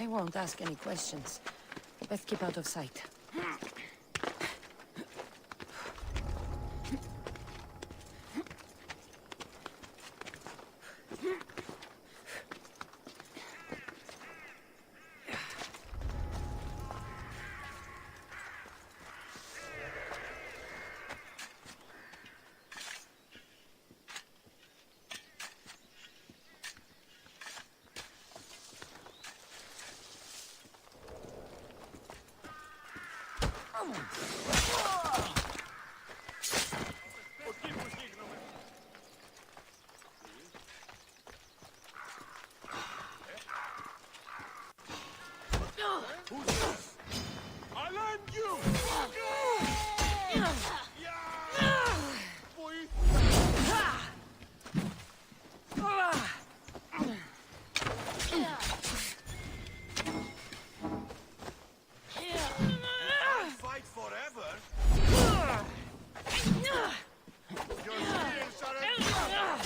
They won't ask any questions. Best keep out of sight. Who's this? I'll end you! I'll fight forever? Your skills are enough!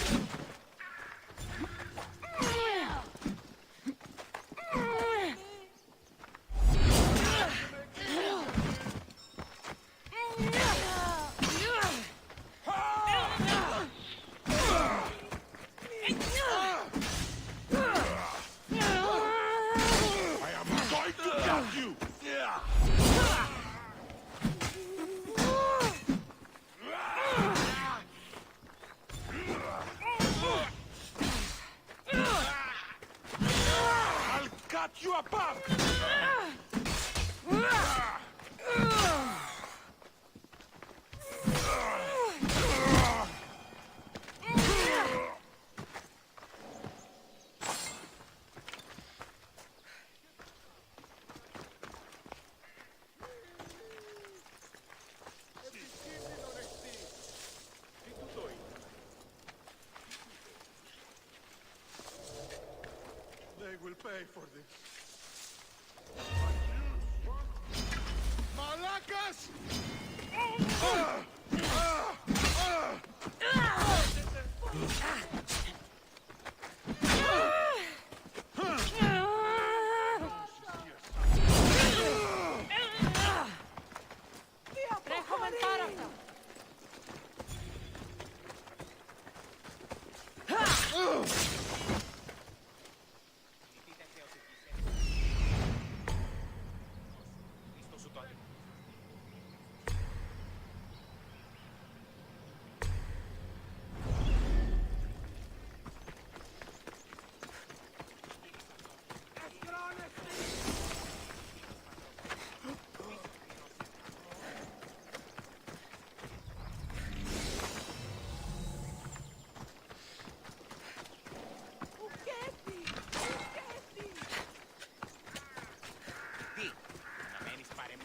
Cut you apart! They will pay for this. Malacas!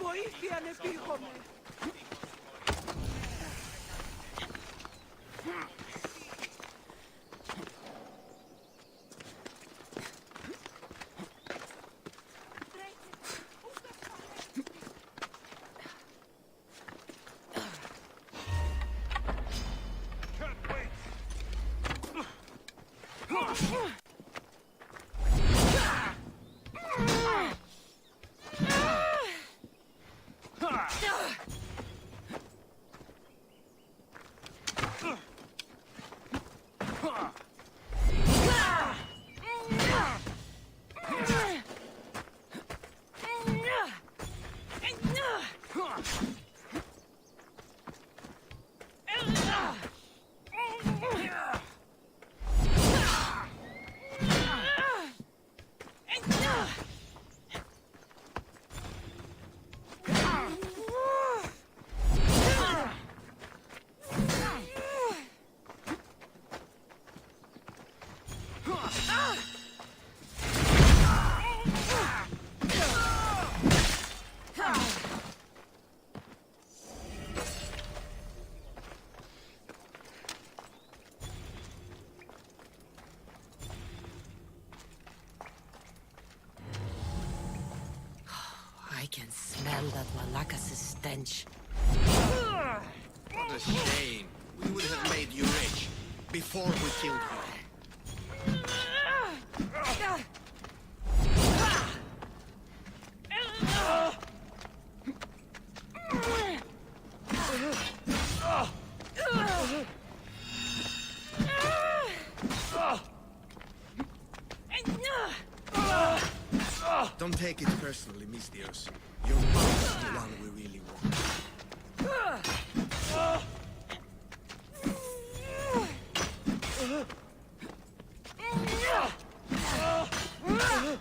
Βοήθεια, επίγομαι! I can smell that Malacas' stench. What a shame. We would have made you rich before we killed you. Don't take it personally, Mistios. Your mom is the one we really want.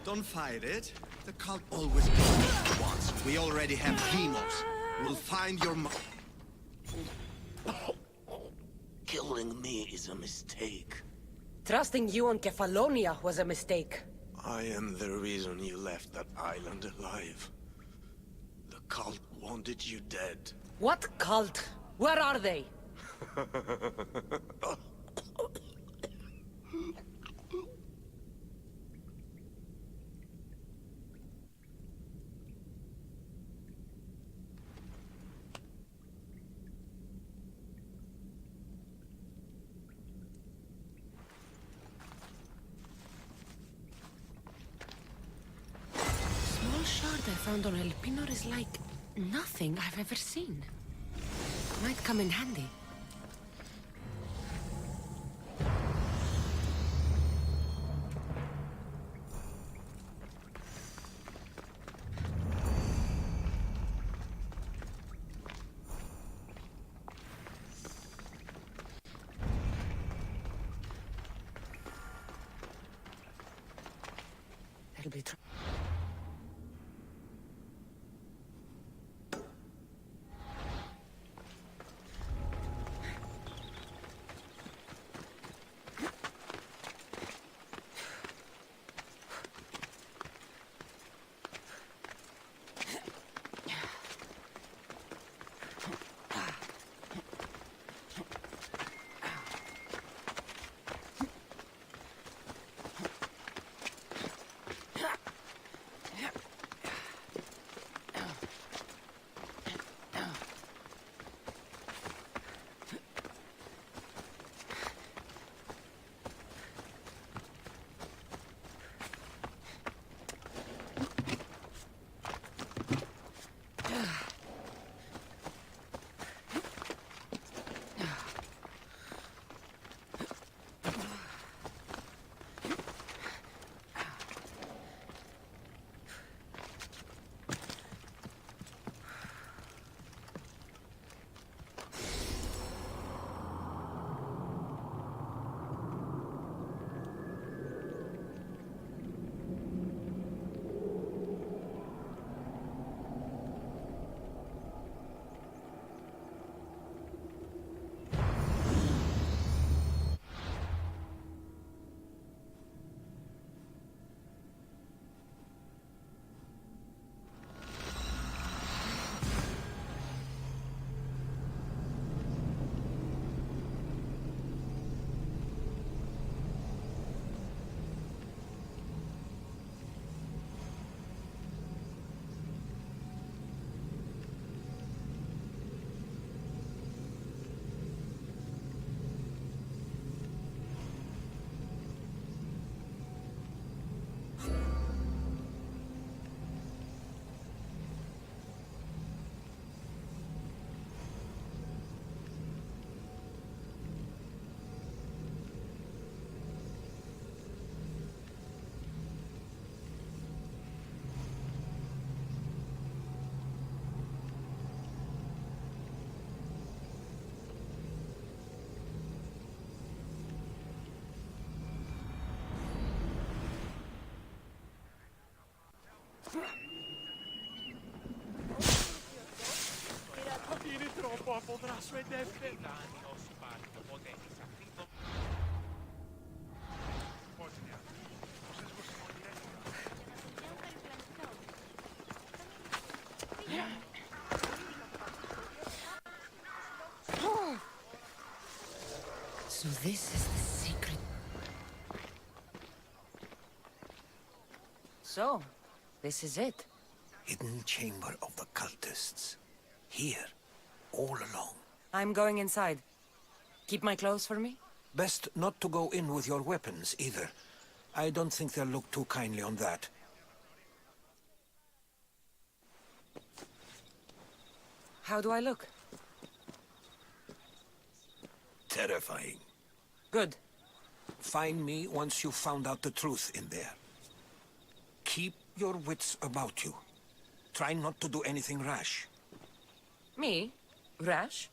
Don't fight it. The cult always gets what it wants. We already have demos. We'll find your mom. Killing me is a mistake. Trusting you on Kefalonia was a mistake. I am the reason you left that island alive. The cult wanted you dead. What cult? Where are they? Small shard I found on El Pinor is like nothing I've ever seen. Might come in handy. That'll be trouble. Vieni troppo, potrà svedere. So this is the secret. So, this is it. Hidden chamber of the cultists. Here, all along. I'm going inside. Keep my clothes for me? Best not to go in with your weapons, either. I don't think they'll look too kindly on that. How do I look? Terrifying. Good. Find me once you've found out the truth in there. Keep your wits about you. Try not to do anything rash. Me? Rash?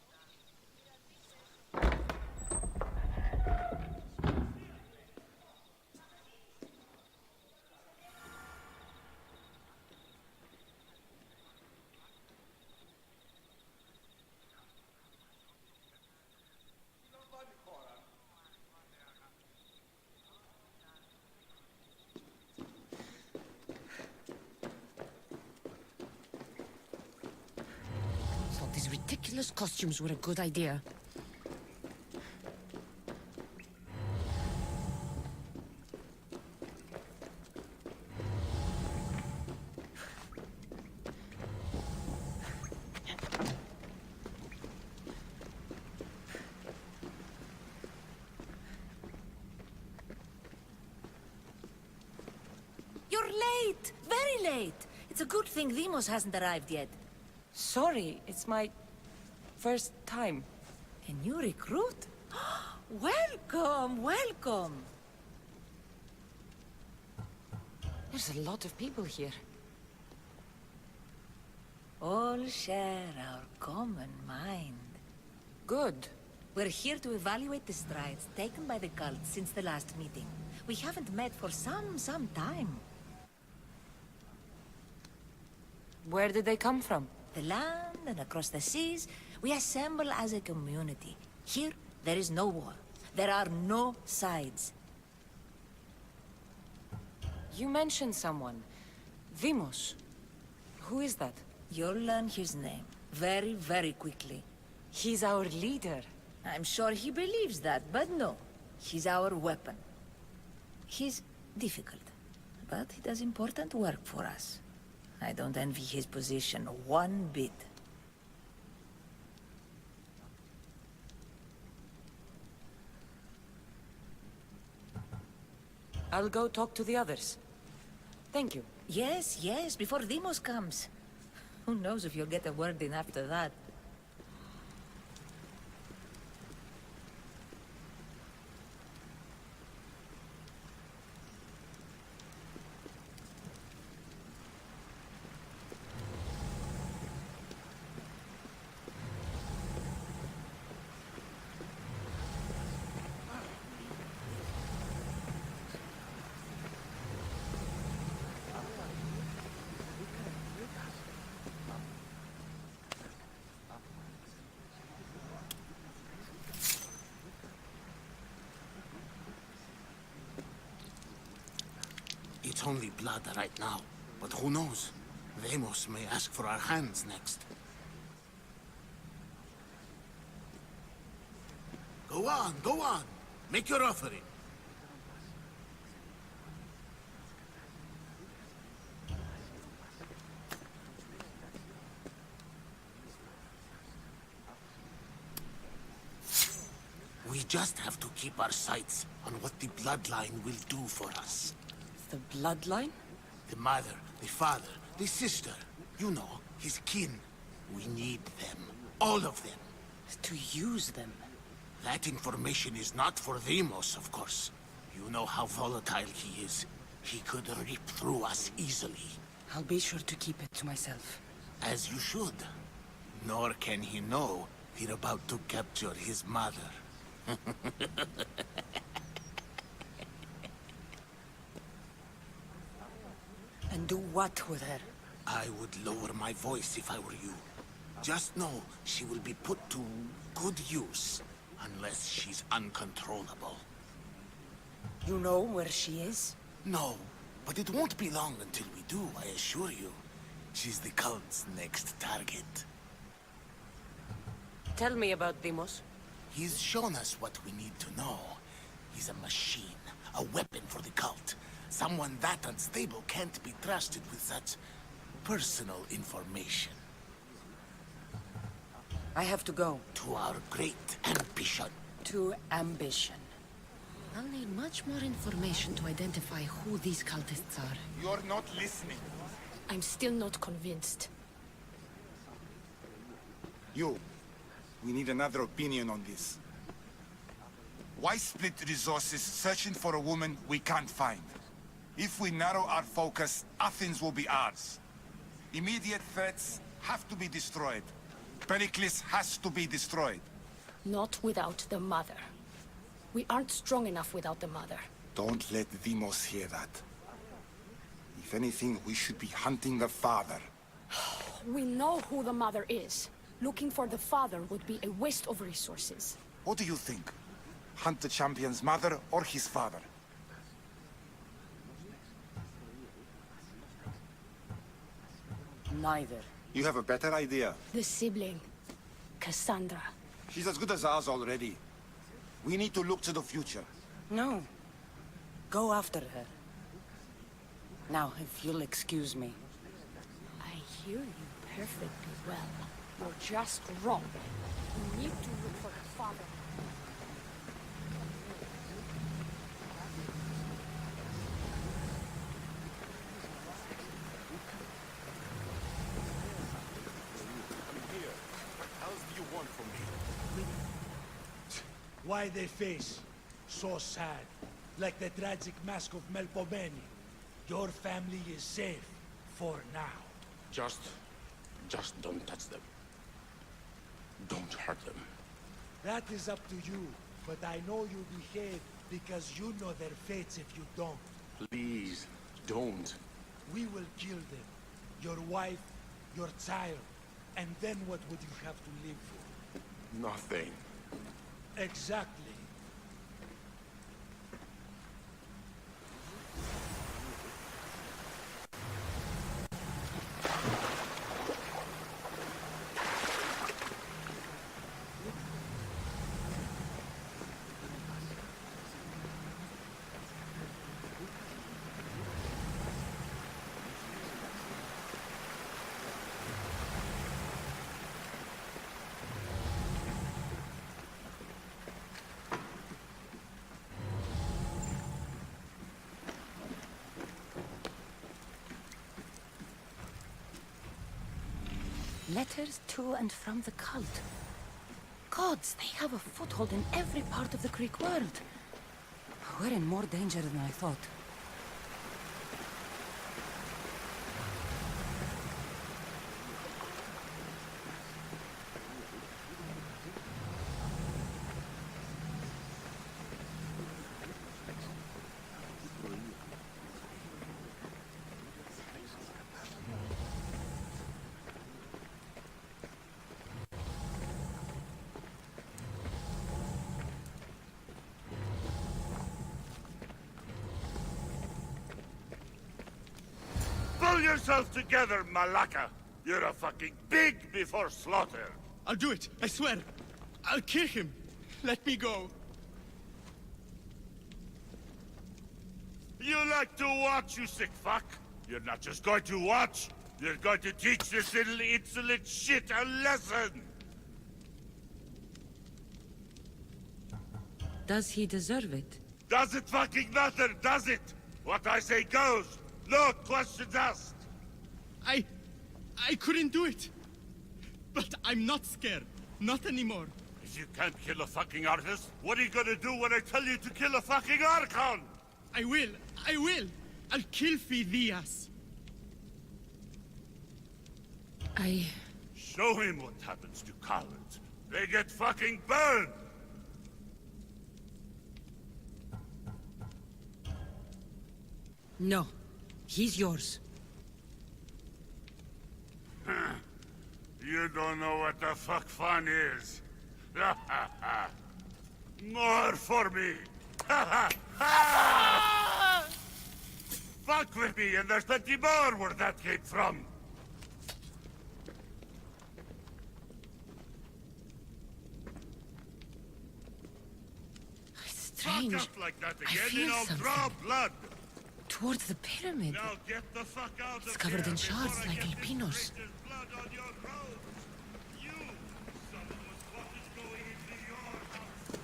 Thought these ridiculous costumes were a good idea. You're late! Very late! It's a good thing Demos hasn't arrived yet. Sorry, it's my first time. A new recruit? Welcome, welcome! There's a lot of people here. All share our common mind. Good. We're here to evaluate the strides taken by the cult since the last meeting. We haven't met for some time. Where did they come from? The land and across the seas, we assemble as a community. Here, there is no war. There are no sides. You mentioned someone. Vimos. Who is that? You'll learn his name very, very quickly. He's our leader. I'm sure he believes that, but no. He's our weapon. He's difficult, but he does important work for us. I don't envy his position one bit. I'll go talk to the others. Thank you. Yes, yes, before Demos comes. Who knows if you'll get a word in after that. It's only blood right now, but who knows? Vemos may ask for our hands next. Go on! Make your offering. We just have to keep our sights on what the bloodline will do for us. The bloodline? The mother, the father, the sister. You know, his kin. We need them. All of them. To use them. That information is not for Demos, of course. You know how volatile he is. He could rip through us easily. I'll be sure to keep it to myself. As you should. Nor can he know we're about to capture his mother. And do what with her? I would lower my voice if I were you. Just know she will be put to good use, unless she's uncontrollable. You know where she is? No, but it won't be long until we do, I assure you. She's the cult's next target. Tell me about Demos. He's shown us what we need to know. He's a machine, a weapon for the cult. Someone that unstable can't be trusted with such personal information. I have to go. To our great ambition. To ambition. I'll need much more information to identify who these cultists are. You're not listening. I'm still not convinced. You. We need another opinion on this. Why split resources searching for a woman we can't find? If we narrow our focus, Athens will be ours. Immediate threats have to be destroyed. Pericles has to be destroyed. Not without the mother. We aren't strong enough without the mother. Don't let Deimos hear that. If anything, we should be hunting the father. We know who the mother is. Looking for the father would be a waste of resources. What do you think? Hunt the champion's mother or his father? Neither. You have a better idea. The sibling, Cassandra. She's as good as ours already. We need to look to the future. No. Go after her. Now, if you'll excuse me. I hear you perfectly well. You're just wrong. You need to look for the father. Why they face so sad, like the tragic mask of Melpomene. Your family is safe for now. Just don't touch them. Don't hurt them. That is up to you, but I know you behave because you know their fates if you don't. Please, don't. We will kill them. Your wife, your child, and then what would you have to live for? Nothing. Exactly. Letters to and from the cult. Gods, they have a foothold in every part of the Greek world. We're in more danger than I thought. Pull yourself together, Malaka! You're a fucking pig before slaughter! I'll do it, I swear. I'll kill him. Let me go. You like to watch, you sick fuck? You're not just going to watch, you're going to teach this little insolent shit a lesson! Does he deserve it? Does it fucking matter, does it? What I say goes! No questions asked! I couldn't do it. But I'm not scared. Not anymore. If you can't kill a fucking artist, what are you gonna do when I tell you to kill a fucking Archon? I will. I'll kill Phidias. Show him what happens to cowards. They get fucking burned! No. He's yours. You don't know what the fuck fun is. More for me! Fuck with me, and there's plenty more where that came from! Strange. Fuck up like that I again, feel and I'll something. draw blood! Towards the pyramid. Now get the fuck out It's of covered here in shards before I like get this Alpinos. creature's blood on your road! You, son of a what is going into your house?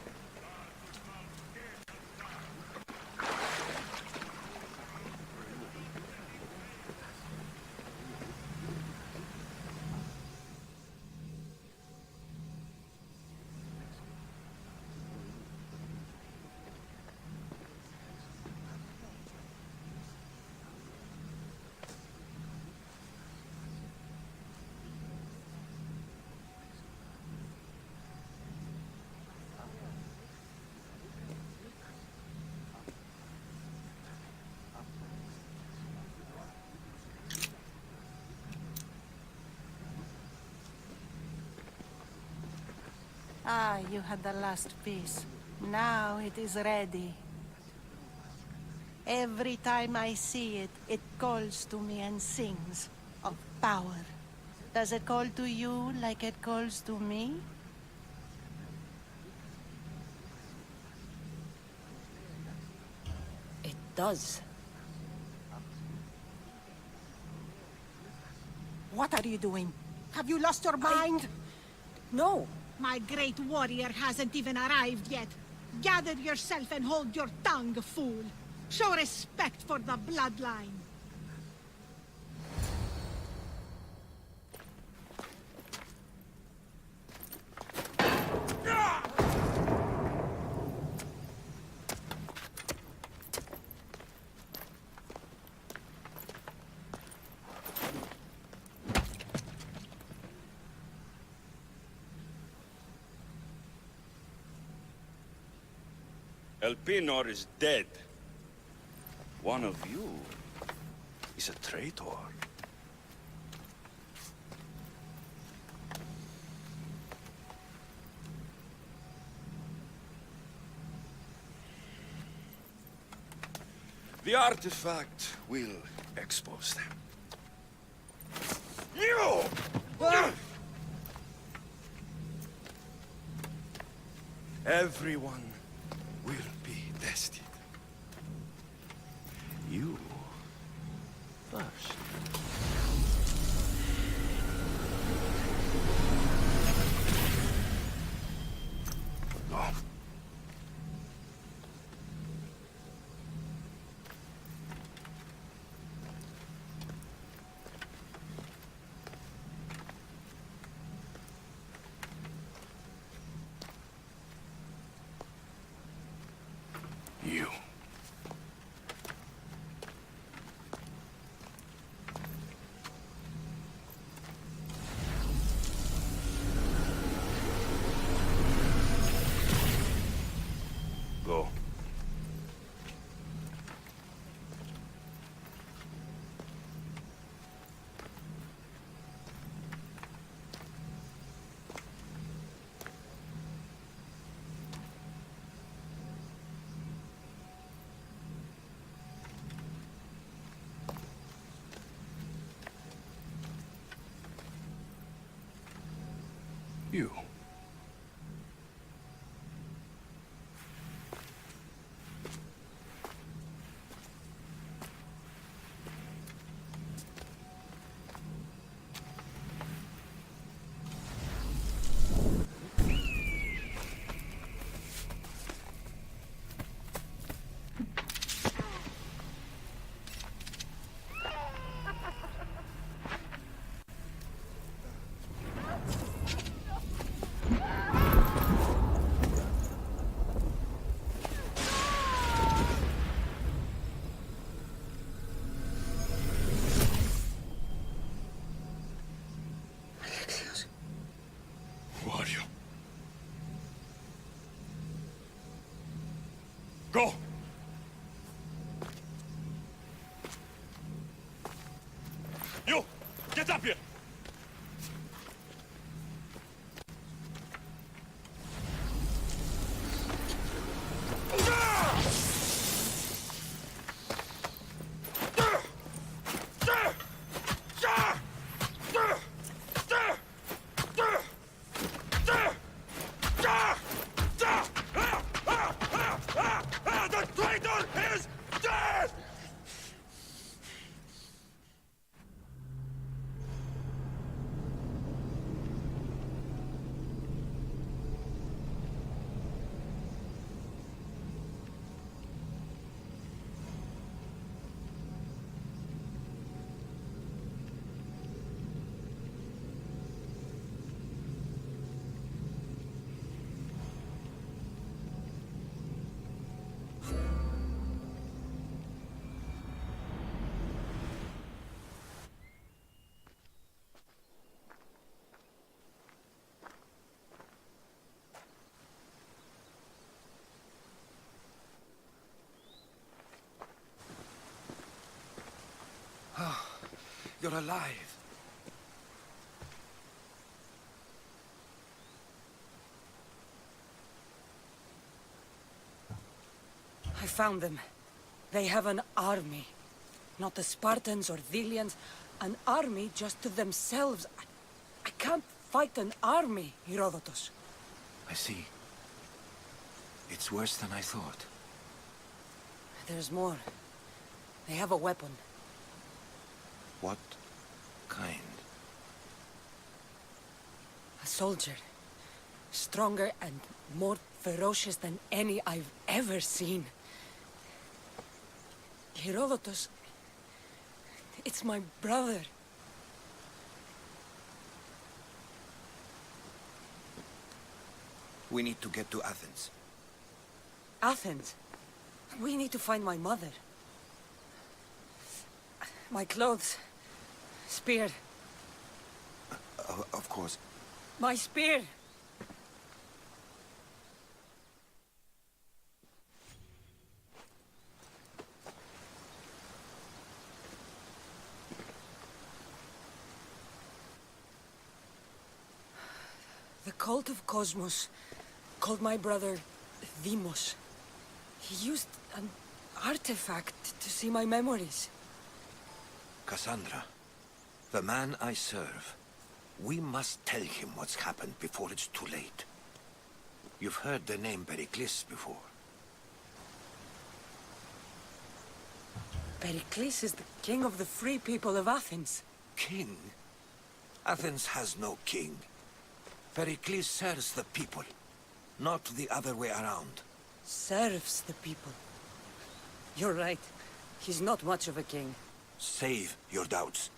Ah, you had the last piece. Now it is ready. Every time I see it, it calls to me and sings of power. Does it call to you like it calls to me? It does. What are you doing? Have you lost your mind? No. My great warrior hasn't even arrived yet. Gather yourself and hold your tongue, fool. Show respect for the bloodline. Elpinor is dead. One of you is a traitor. The artifact will expose them. You! Everyone will be tested. You first. Go. You. Go. You. Who are you? Go! You! Get up here! The traitor is dead! You're alive. found them. They have an army. Not the Spartans or Thelians. An army just to themselves. I can't fight an army, Herodotus. I see. It's worse than I thought. There's more. They have a weapon. What kind? A soldier. Stronger and more ferocious than any I've ever seen. Herodotus... It's my brother. We need to get to Athens. Athens? We need to find my mother. My clothes. Spear. Of course. My spear! The cult of Cosmos called my brother Deimos. He used an artifact to see my memories. Cassandra, the man I serve. We must tell him what's happened before it's too late. You've heard the name Pericles before. Pericles is the king of the free people of Athens. King? Athens has no king. Pericles serves the people, not the other way around. Serves the people. You're right. He's not much of a king. Save your doubts.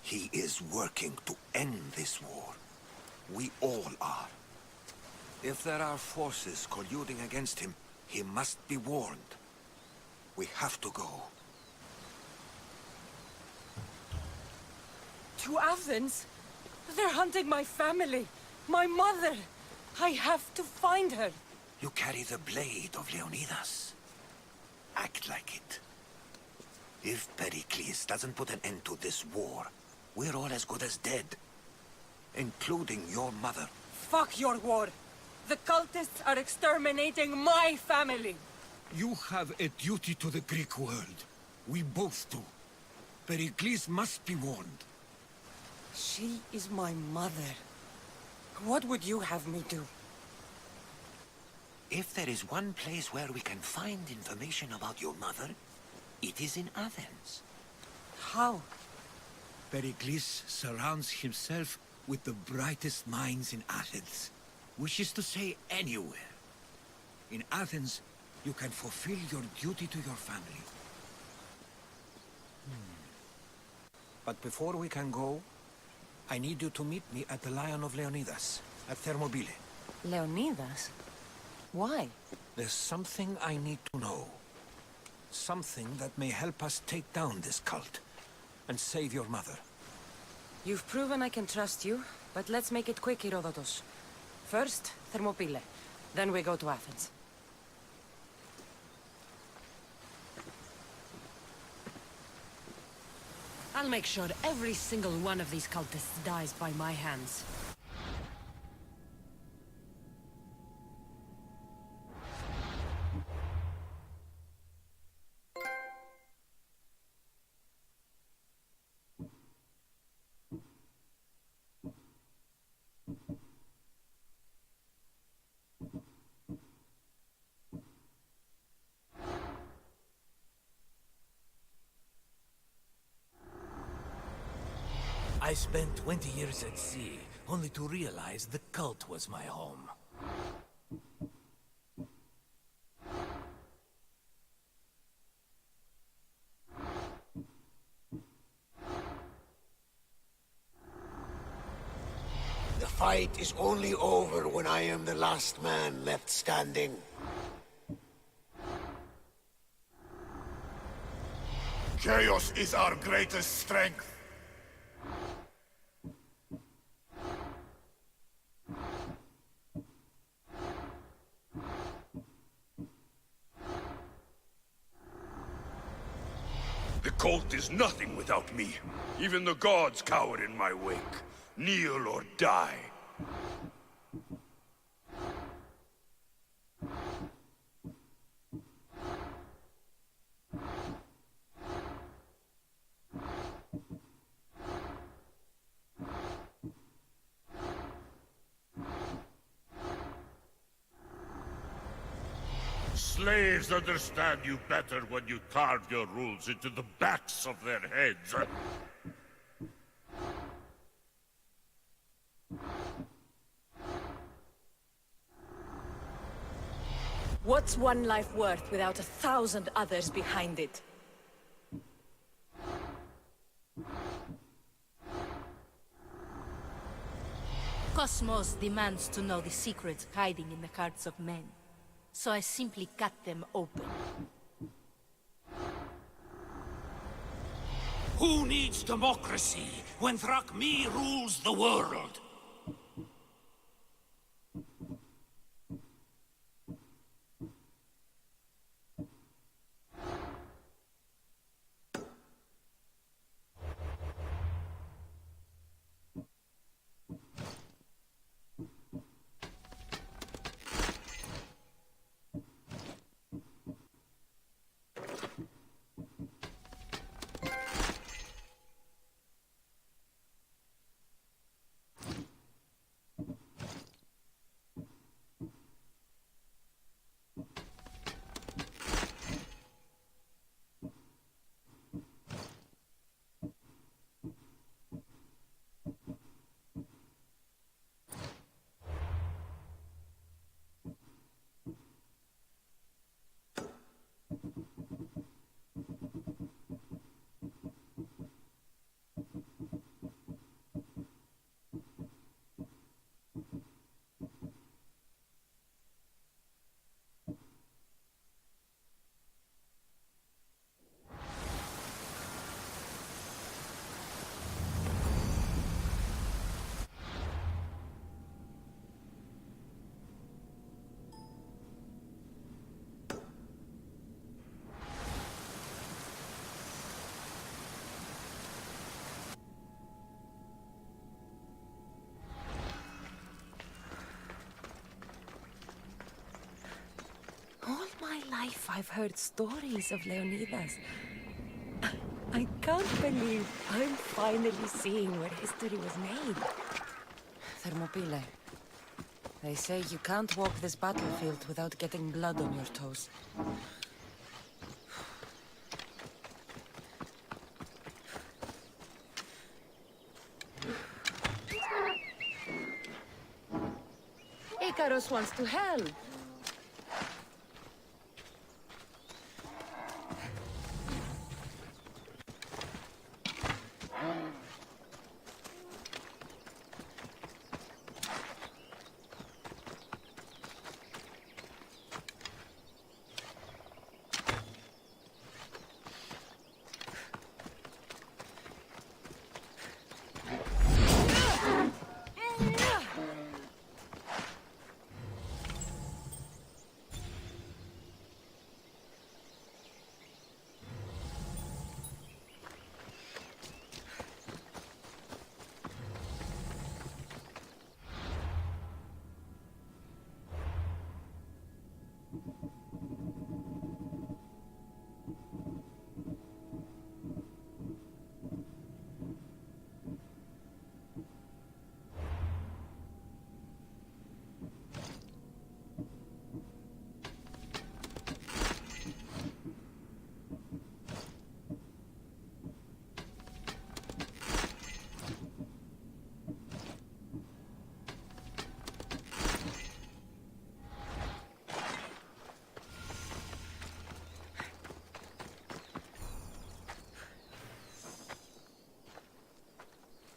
He is working to end this war. We all are. If there are forces colluding against him, he must be warned. We have to go. To Athens? They're hunting my family. My mother. I have to find her. You carry the blade of Leonidas. Act like it. If Pericles doesn't put an end to this war, we're all as good as dead. Including your mother. Fuck your war. The cultists are exterminating my family. You have a duty to the Greek world. We both do. Pericles must be warned. She is my mother. What would you have me do? If there is one place where we can find information about your mother, it is in Athens. How? Pericles surrounds himself with the brightest minds in Athens. Wishes to say anywhere. In Athens, you can fulfill your duty to your family. But before we can go, I need you to meet me at the Lion of Leonidas, at Thermopylae. Leonidas? Why? There's something I need to know. Something that may help us take down this cult and save your mother. You've proven I can trust you, but let's make it quick, Herodotus. First, Thermopylae. Then we go to Athens. I'll make sure every single one of these cultists dies by my hands. I spent 20 years at sea, only to realize the cult was my home. The fight is only over when I am the last man left standing. Chaos is our greatest strength. The cult is nothing without me. Even the gods cower in my wake. Kneel or die. slaves understand you better when you carve your rules into the backs of their heads. What's one life worth without 1,000 others behind it? Cosmos demands to know the secrets hiding in the hearts of men. So I simply cut them open. Who needs democracy when Thrakmi rules the world? All my life I've heard stories of Leonidas. I can't believe I'm finally seeing where history was made. Thermopylae. They say you can't walk this battlefield without getting blood on your toes. Icarus wants to help.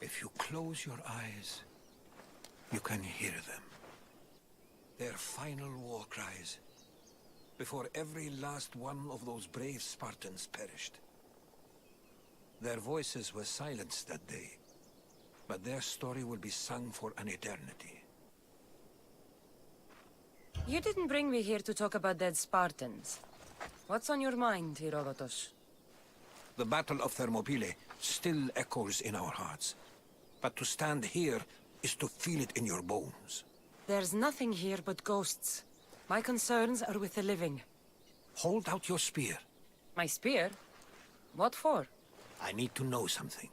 If you close your eyes, you can hear them. Their final war cries, before every last one of those brave Spartans perished. Their voices were silenced that day, but their story will be sung for an eternity. You didn't bring me here to talk about dead Spartans. What's on your mind, Herodotus? The Battle of Thermopylae still echoes in our hearts. But to stand here is to feel it in your bones. There's nothing here but ghosts. My concerns are with the living. Hold out your spear. My spear? What for? I need to know something.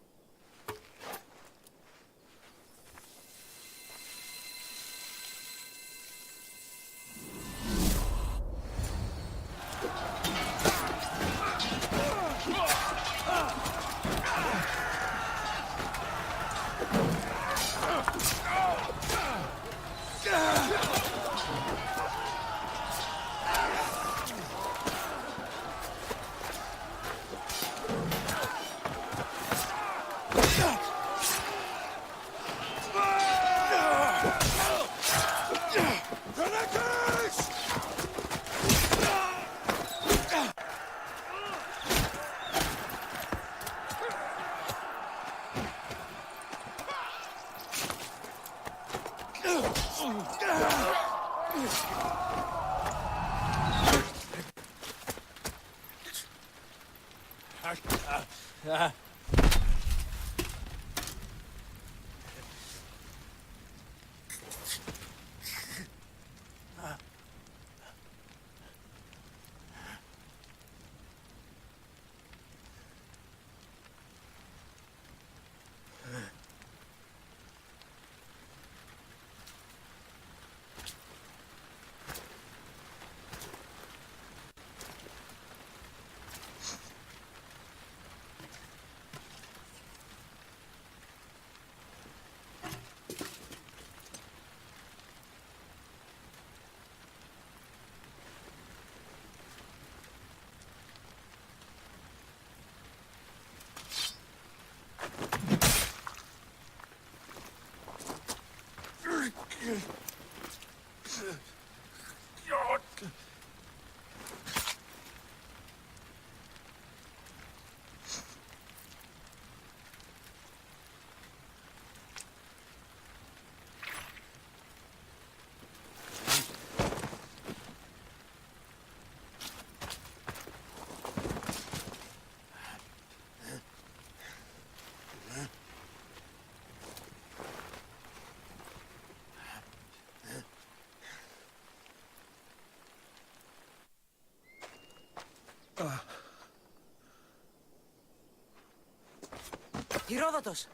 Herodotus!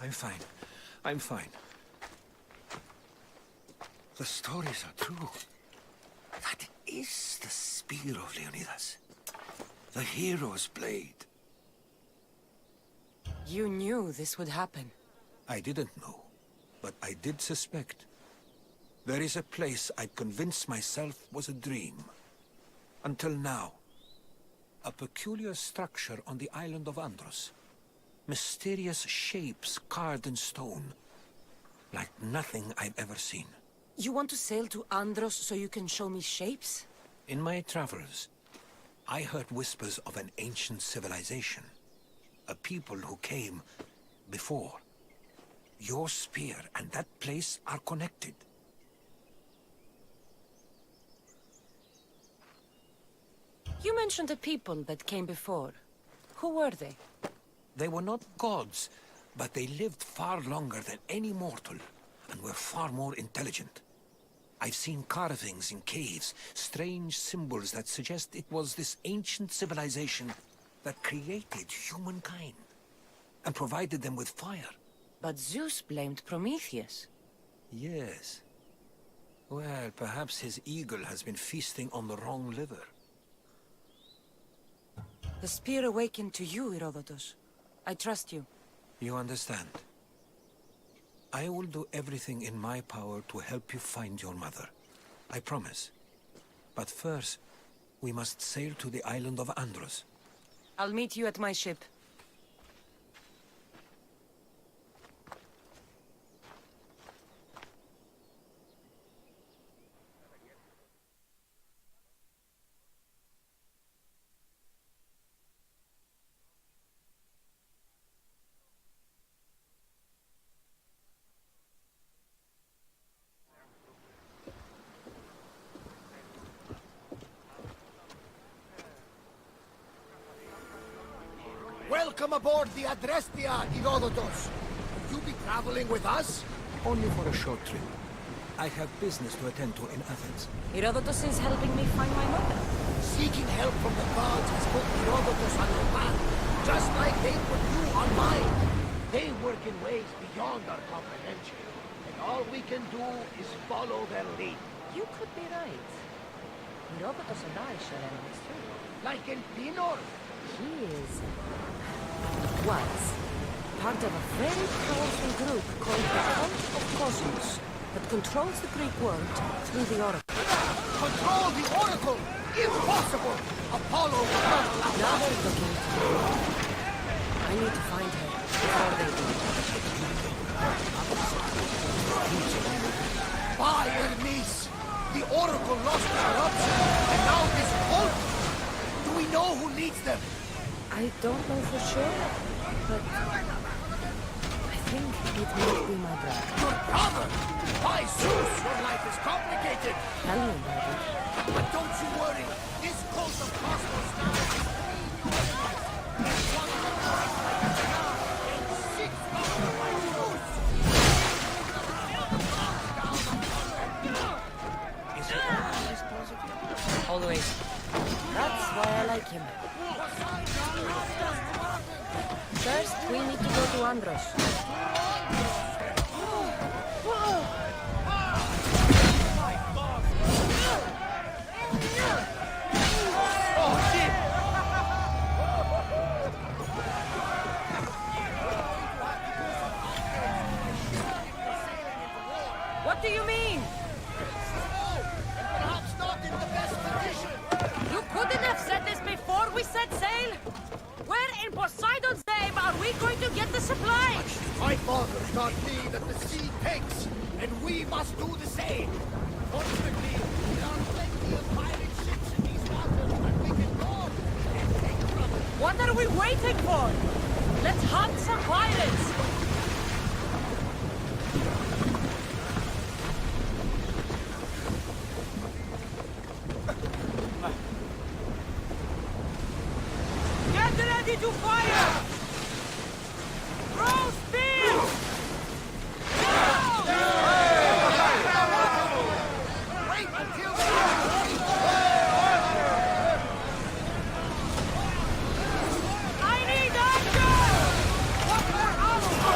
I'm fine. I'm fine. The stories are true. That is the spear of Leonidas. The hero's blade. You knew this would happen. I didn't know, but I did suspect. There is a place I'd convinced myself was a dream. Until now. A peculiar structure on the island of Andros. Mysterious shapes carved in stone. Like nothing I've ever seen. You want to sail to Andros so you can show me shapes? In my travels, I heard whispers of an ancient civilization. A people who came before. Your spear and that place are connected. You mentioned a people that came before. Who were they? They were not gods, but they lived far longer than any mortal, and were far more intelligent. I've seen carvings in caves, strange symbols that suggest it was this ancient civilization that created humankind, and provided them with fire. But Zeus blamed Prometheus. Yes. Well, perhaps his eagle has been feasting on the wrong liver. The spear awakened to you, Herodotus. I trust you. You understand. I will do everything in my power to help you find your mother. I promise. But first, we must sail to the island of Andros. I'll meet you at my ship. Welcome aboard the Adrestia, Herodotus. Will you be traveling with us? Only for a short trip. I have business to attend to in Athens. Herodotus is helping me find my mother. Seeking help from the gods has put Herodotus on your path, just like they put you on mine. They work in ways beyond our comprehension, and all we can do is follow their lead. You could be right. Herodotus and I share enemies too. Like in Pinor? He was part of a very powerful group called the Cult of Cosmos that controls the Greek world through the Oracle. Control the Oracle! Impossible! Apollo will not allow Now they're looking to me. I need to find her before they do. Peace! The Oracle lost corruption, and now this cult! Do we know who leads them? I don't know for sure, but I think it might be my brother. Your brother? By Zeus, your life is complicated! Tell me about it. But don't you worry, this cult of Cosmos now is one of the Christ like a star, and 6 powered by Zeus! Is it always positive? Always. That's why I like him. First, we need to go to Andros. What do you mean? Perhaps not in the best condition. You couldn't have said this before we set sail? Where in Poseidon's name are we going to get the supplies? My father taught me that the sea takes, and we must do the same. Fortunately, there are plenty of pirate ships in these waters that we can board and take from them. What are we waiting for? Let's hunt some pirates! Get ready to fire! Throw spears! Wait until I need action! What more ammo?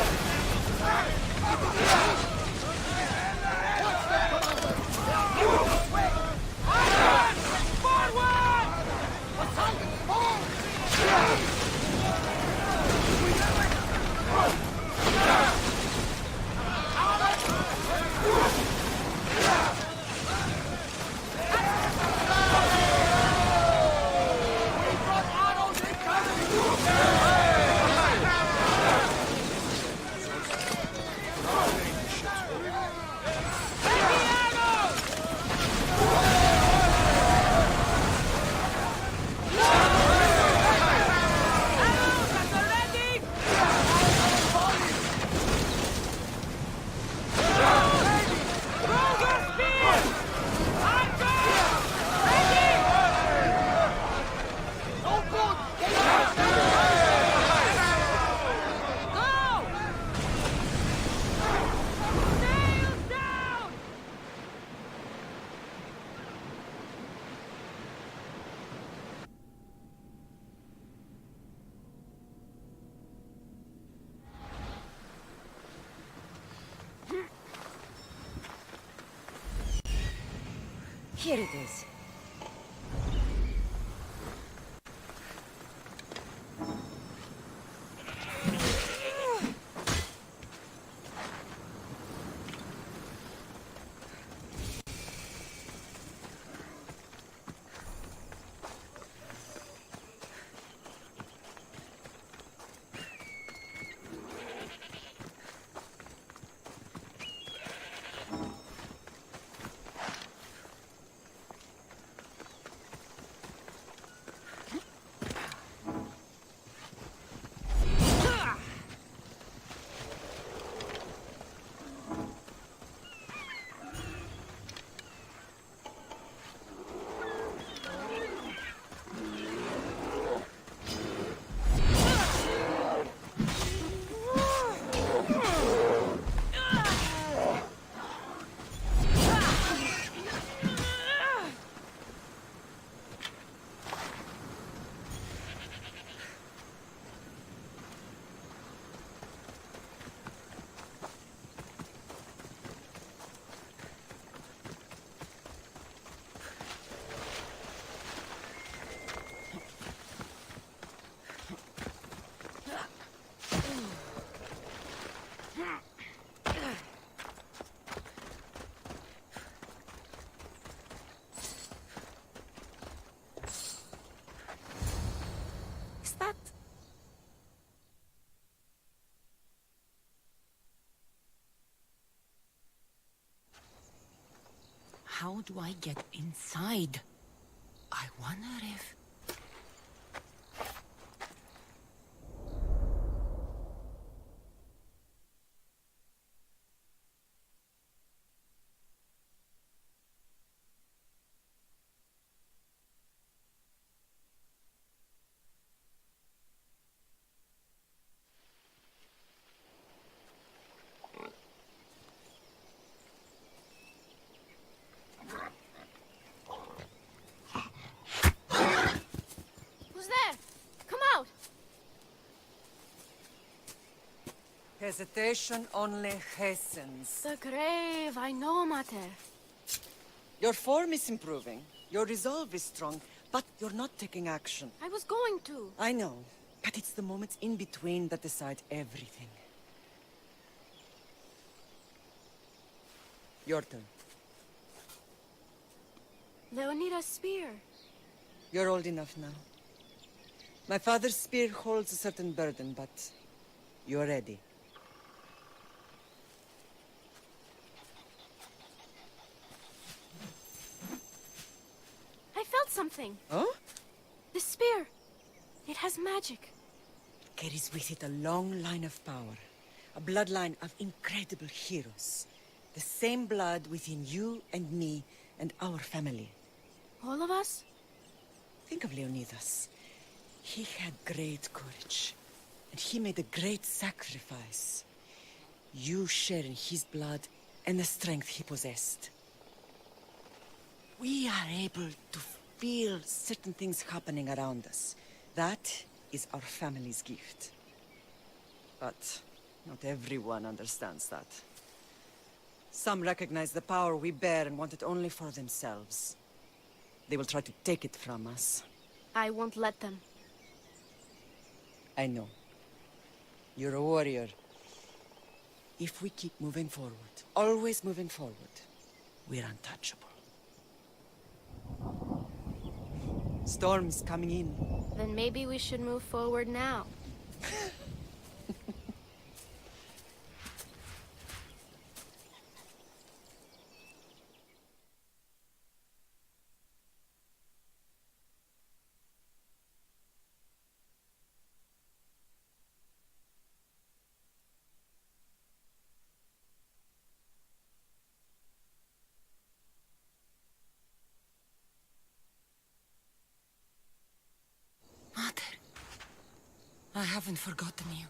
Here it is. how do I get inside? I wonder if... Who's there? Come out! Hesitation only hastens. The grave, I know, Mater. Your form is improving. Your resolve is strong, but you're not taking action. I was going to. I know, but it's the moments in between that decide everything. Your turn. Leonida's spear. You're old enough now. My father's spear holds a certain burden, but you're ready. I felt something. Oh? The spear. It has magic. Carries with it a long line of power. A bloodline of incredible heroes. The same blood within you and me and our family. All of us? Think of Leonidas. He had great courage. And he made a great sacrifice. You share in his blood and the strength he possessed. We are able to feel certain things happening around us. That is our family's gift. But not everyone understands that. Some recognize the power we bear and want it only for themselves. They will try to take it from us. I won't let them. I know. You're a warrior. If we keep moving forward, always moving forward, we're untouchable. Storm's coming in. Then maybe we should move forward now. Mater, I haven't forgotten you.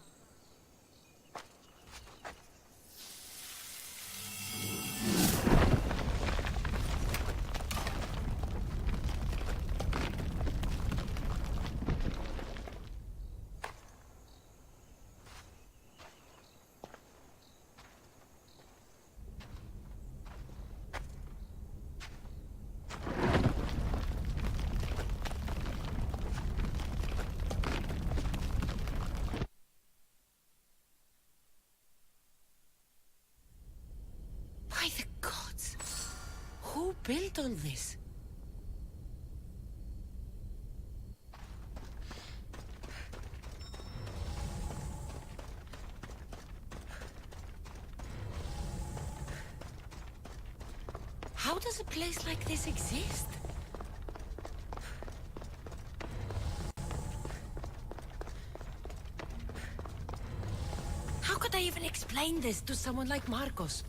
By the gods! Who built all this? How does a place like this exist? How could I even explain this to someone like Marcos?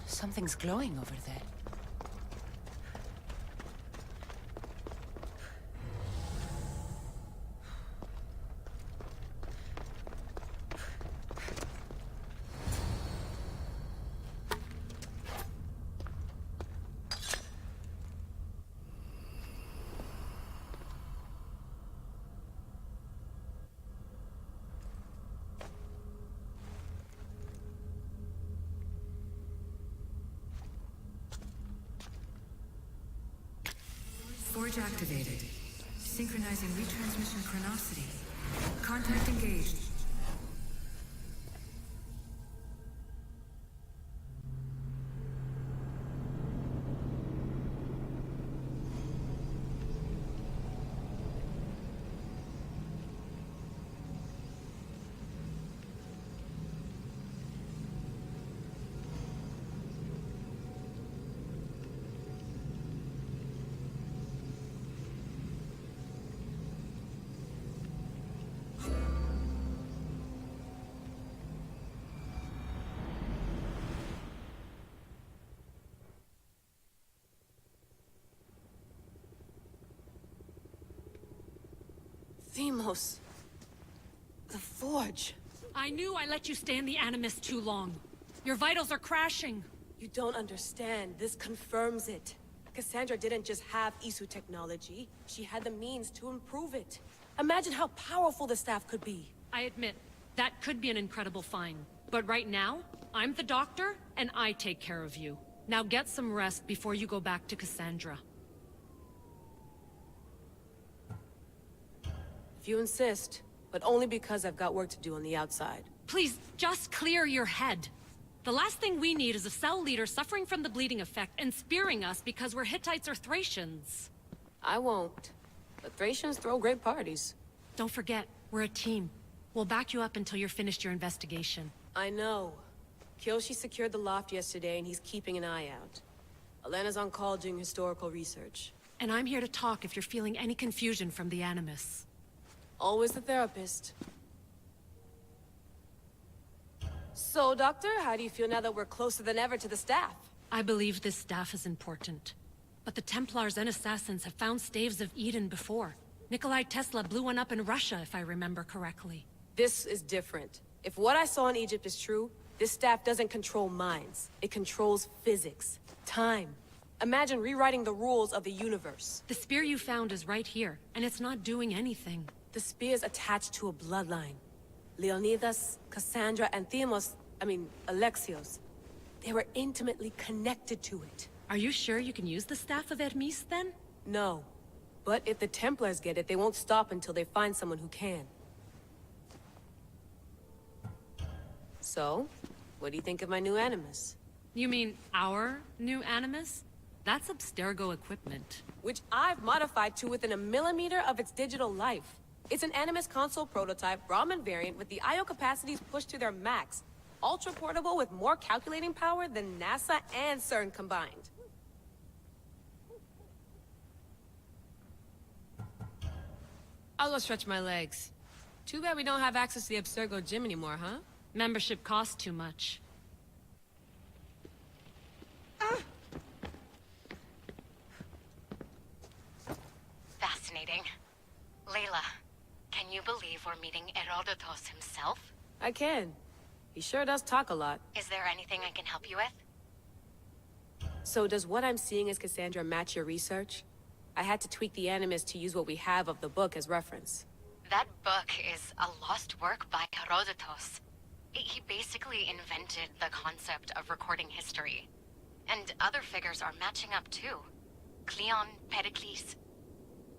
Something's glowing over there. Forge activated. Synchronizing retransmission chronicity. Contact engaged. Themos. The Forge. I knew I let you stay in the Animus too long. Your vitals are crashing. You don't understand. This confirms it. Cassandra didn't just have Isu technology. She had the means to improve it. Imagine how powerful the staff could be. I admit, that could be an incredible find. But right now, I'm the doctor, and I take care of you. Now get some rest before you go back to Cassandra. If you insist, but only because I've got work to do on the outside. Please, just clear your head. The last thing we need is a cell leader suffering from the bleeding effect and spearing us because we're Hittites or Thracians. I won't. But Thracians throw great parties. Don't forget, we're a team. We'll back you up until you're finished your investigation. I know. Kyoshi secured the loft yesterday and he's keeping an eye out. Elena's on call doing historical research. And I'm here to talk if you're feeling any confusion from the Animus. Always the therapist. So, Doctor, how do you feel now that we're closer than ever to the staff? I believe this staff is important. But the Templars and Assassins have found staves of Eden before. Nikolai Tesla blew one up in Russia, if I remember correctly. This is different. If what I saw in Egypt is true, this staff doesn't control minds. It controls physics, time. Imagine rewriting the rules of the universe. The spear you found is right here, and it's not doing anything. The spear's attached to a bloodline. Leonidas, Cassandra, and Alexios. They were intimately connected to it. Are you sure you can use the Staff of Hermes, then? No. But if the Templars get it, they won't stop until they find someone who can. So, what do you think of my new Animus? You mean our new Animus? That's Abstergo equipment. Which I've modified to within a millimeter of its digital life. It's an Animus console prototype, Brahmin variant, with the I/O capacities pushed to their max. Ultra-portable with more calculating power than NASA and CERN combined. I'll go stretch my legs. Too bad we don't have access to the Abstergo gym anymore, huh? Membership costs too much. Fascinating. Layla, can you believe we're meeting Herodotus himself? I can. He sure does talk a lot. Is there anything I can help you with? So does what I'm seeing as Cassandra match your research? I had to tweak the Animus to use what we have of the book as reference. That book is a lost work by Herodotus. He basically invented the concept of recording history. And other figures are matching up too. Cleon, Pericles.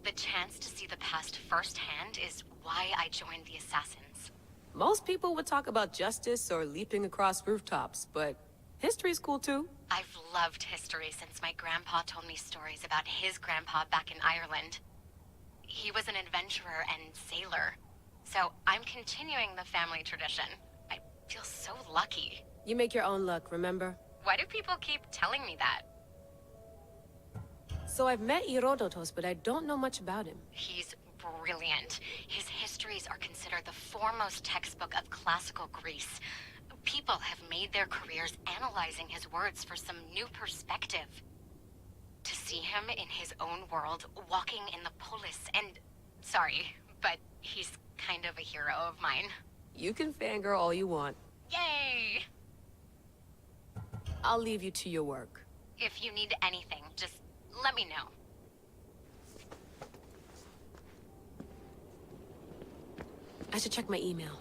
The chance to see the past firsthand is why I joined the Assassins. Most people would talk about justice or leaping across rooftops, but history's cool too. I've loved history since my grandpa told me stories about his grandpa back in Ireland. He was an adventurer and sailor, so I'm continuing the family tradition. I feel so lucky. You make your own luck, remember? Why do people keep telling me that? So I've met Herodotus, but I don't know much about him. He's brilliant. His histories are considered the foremost textbook of classical Greece. People have made their careers analyzing his words for some new perspective. To see him in his own world, walking in the polis, and... Sorry, but he's kind of a hero of mine. You can fangirl all you want. Yay! I'll leave you to your work. If you need anything, just let me know. I should check my email.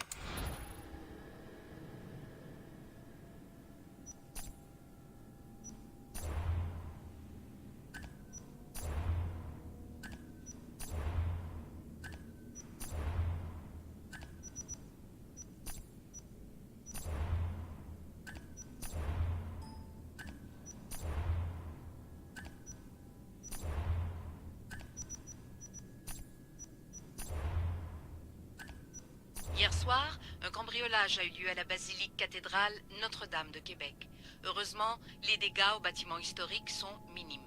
Hier soir, un cambriolage a eu lieu à la basilique cathédrale Notre-Dame de Québec. Heureusement, les dégâts au bâtiment historique sont minimes.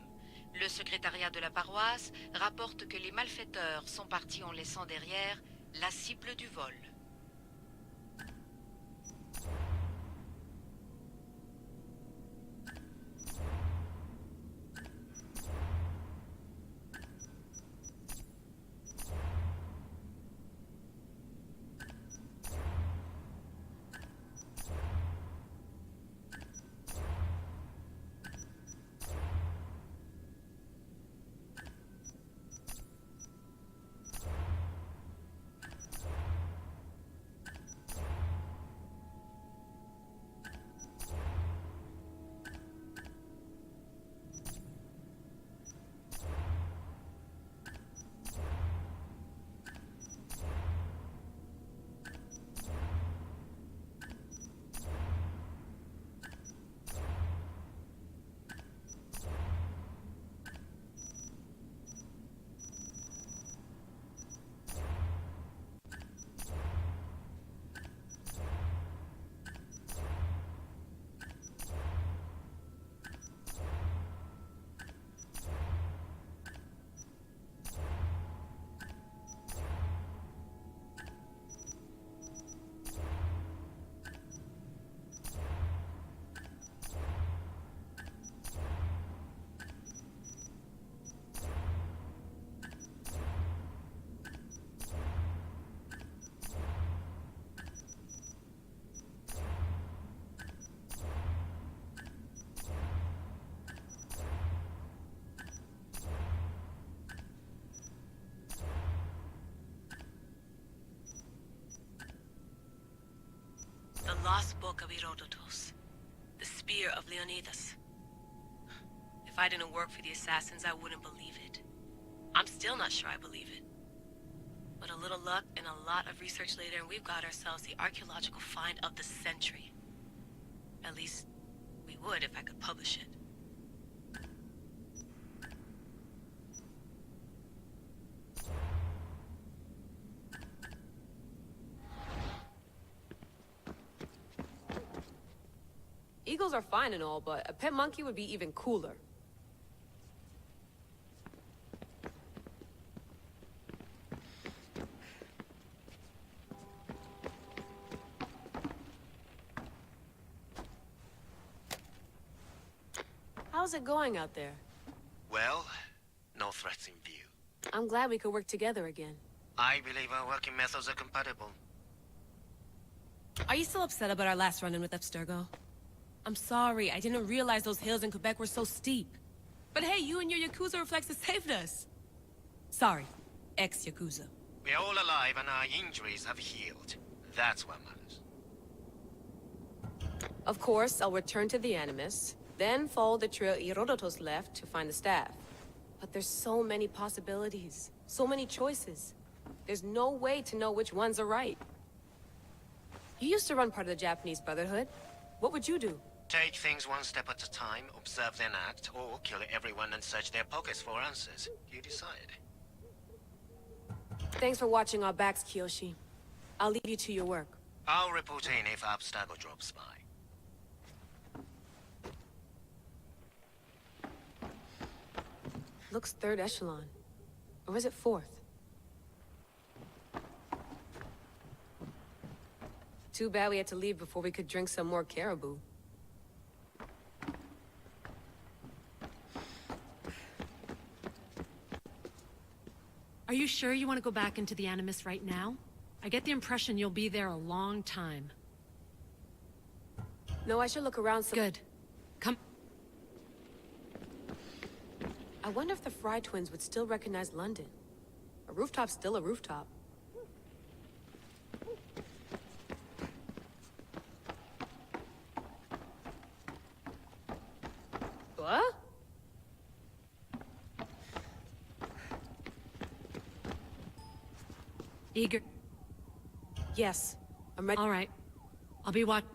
Le secrétariat de la paroisse rapporte que les malfaiteurs sont partis en laissant derrière la cible du vol. Rock of Herodotus. The spear of Leonidas. If I didn't work for the assassins, I wouldn't believe it. I'm still not sure I believe it. But a little luck and a lot of research later, and we've got ourselves the archaeological find of the century. At least, we would if I could publish it. Eagles are fine and all, but a pet monkey would be even cooler. How's it going out there? Well, no threats in view. I'm glad we could work together again. I believe our working methods are compatible. Are you still upset about our last run-in with Abstergo? I'm sorry, I didn't realize those hills in Quebec were so steep. But hey, you and your Yakuza reflexes saved us. Sorry, ex-Yakuza. We're all alive and our injuries have healed. That's what matters. Of course, I'll return to the Animus, then follow the trail Herodotus left to find the staff. But there's so many possibilities, so many choices. There's no way to know which ones are right. You used to run part of the Japanese Brotherhood. What would you do? Take things one step at a time, observe then act, or kill everyone and search their pockets for answers. You decide. Thanks for watching our backs, Kiyoshi. I'll leave you to your work. I'll report in if Abstergo drops by. Looks third echelon. Or is it fourth? Too bad we had to leave before we could drink some more caribou. Are you sure you want to go back into the Animus right now? I get the impression you'll be there a long time. No, I should look around some— Good. Come. I wonder if the Fry twins would still recognize London. A rooftop's still a rooftop. What? Eager? Yes, I'm ready. All right. I'll be watching.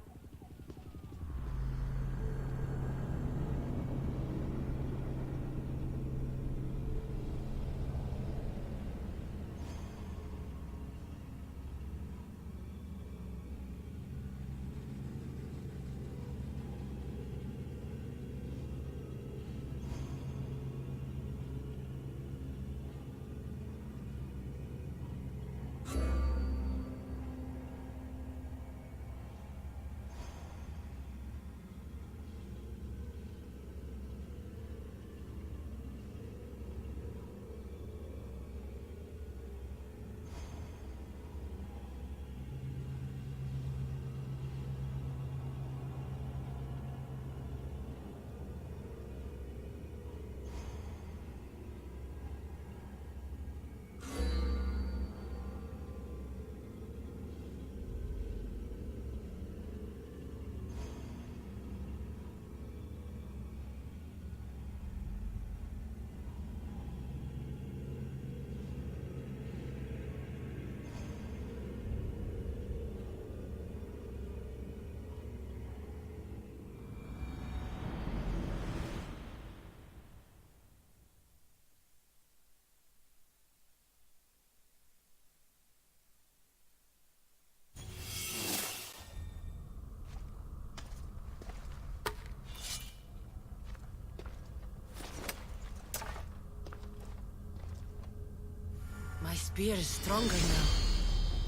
My spear is stronger now.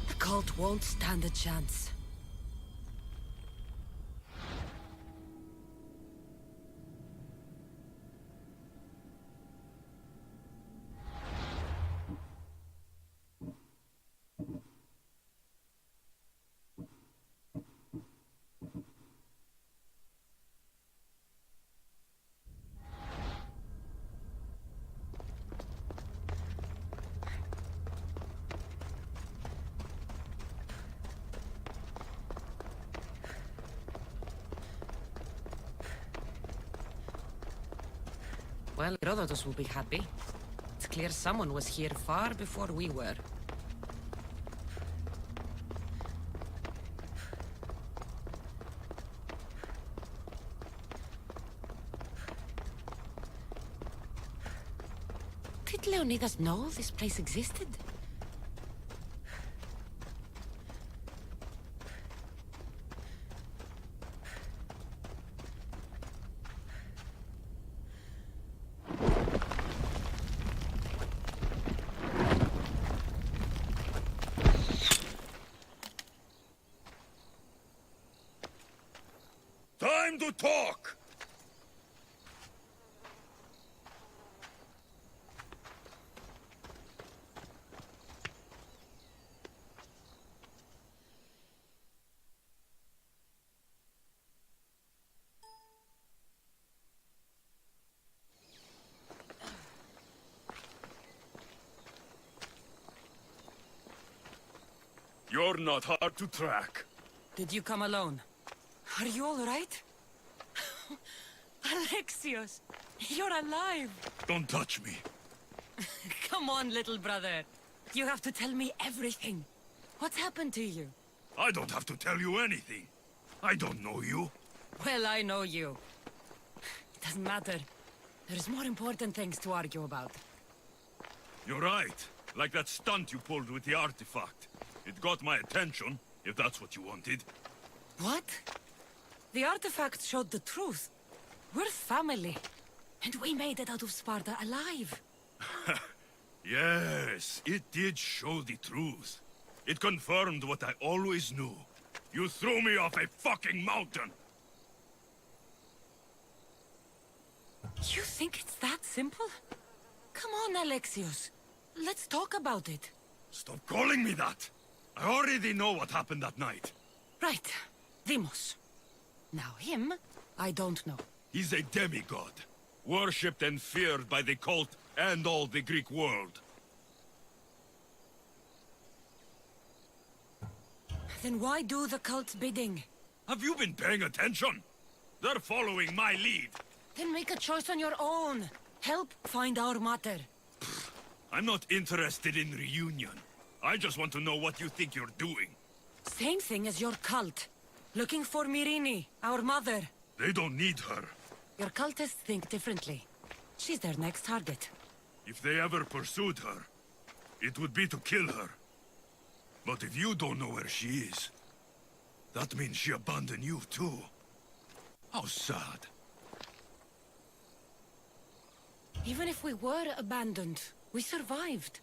The cult won't stand a chance. Well, Herodotus will be happy. It's clear someone was here far before we were. Did Leonidas know this place existed? Time to talk! You're not hard to track. Did you come alone? Are you all right? Alexios, you're alive! Don't touch me. Come on, little brother. You have to tell me everything. What's happened to you? I don't have to tell you anything. I don't know you. Well, I know you. It doesn't matter. There's more important things to argue about. You're right. Like that stunt you pulled with the artifact. It got my attention, if that's what you wanted. What? The artifact showed the truth. We're family. And we made it out of Sparta alive. Yes, it did show the truth. It confirmed what I always knew. You threw me off a fucking mountain! You think it's that simple? Come on, Alexios. Let's talk about it. Stop calling me that! I already know what happened that night. Right. Deimos. Now him, I don't know. He's a demigod. Worshipped and feared by the cult and all the Greek world. Then why do the cult's bidding? Have you been paying attention? They're following my lead. Then make a choice on your own. Help find our mater. I'm not interested in reunion. I just want to know what you think you're doing. Same thing as your cult. Looking for Myrrine, our mother. They don't need her. Your cultists think differently. She's their next target. If they ever pursued her, it would be to kill her. But if you don't know where she is, that means she abandoned you too. How sad. Even if we were abandoned, we survived.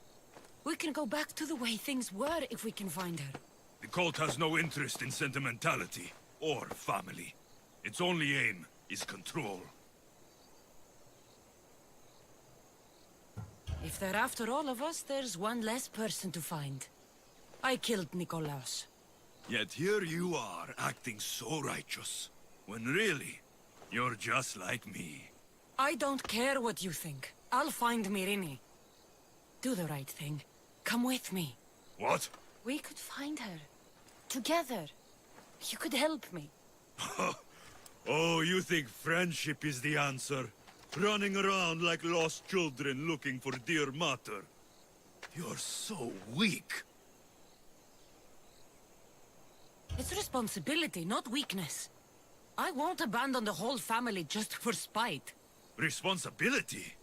We can go back to the way things were if we can find her. The cult has no interest in sentimentality or family. Its only aim is control. If they're after all of us, there's one less person to find. I killed Nikolaos. Yet here you are, acting so righteous, when really, you're just like me. I don't care what you think. I'll find Myrrine. Do the right thing. Come with me. What? We could find her. Together. You could help me. Oh, you think friendship is the answer? Running around like lost children looking for dear mater. You're so weak. It's responsibility, not weakness. I won't abandon the whole family just for spite. Responsibility?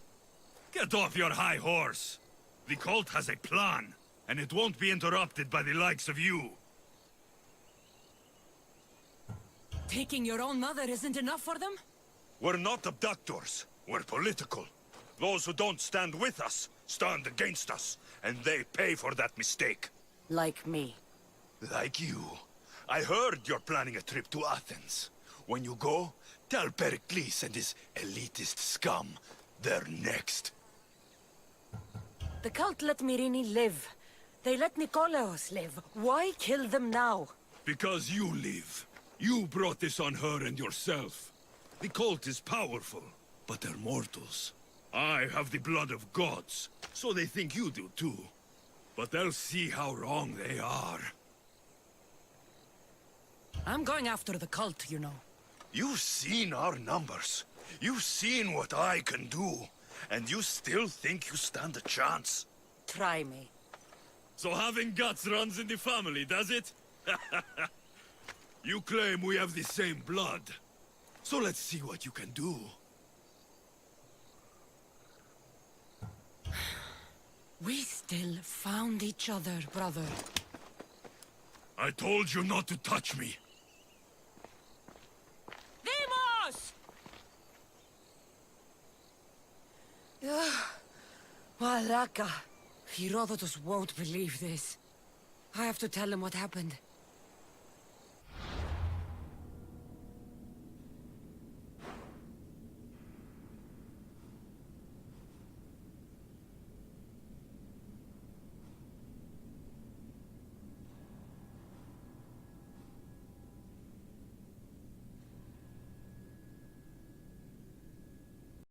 Get off your high horse. The cult has a plan, and it won't be interrupted by the likes of you. Taking your own mother isn't enough for them? We're not abductors. We're political. Those who don't stand with us, stand against us, and they pay for that mistake. Like me. Like you. I heard you're planning a trip to Athens. When you go, tell Pericles and his elitist scum they're next. The cult let Myrrine live. They let Nikolaos live. Why kill them now? Because you live. You brought this on her and yourself. The cult is powerful, but they're mortals. I have the blood of gods, so they think you do too. But they'll see how wrong they are. I'm going after the cult, you know. You've seen our numbers. You've seen what I can do. And you still think you stand a chance? Try me. So having guts runs in the family, does it? You claim we have the same blood. So let's see what you can do. We still found each other, brother. I told you not to touch me. Demos! Malaka. Herodotus won't believe this. I have to tell him what happened.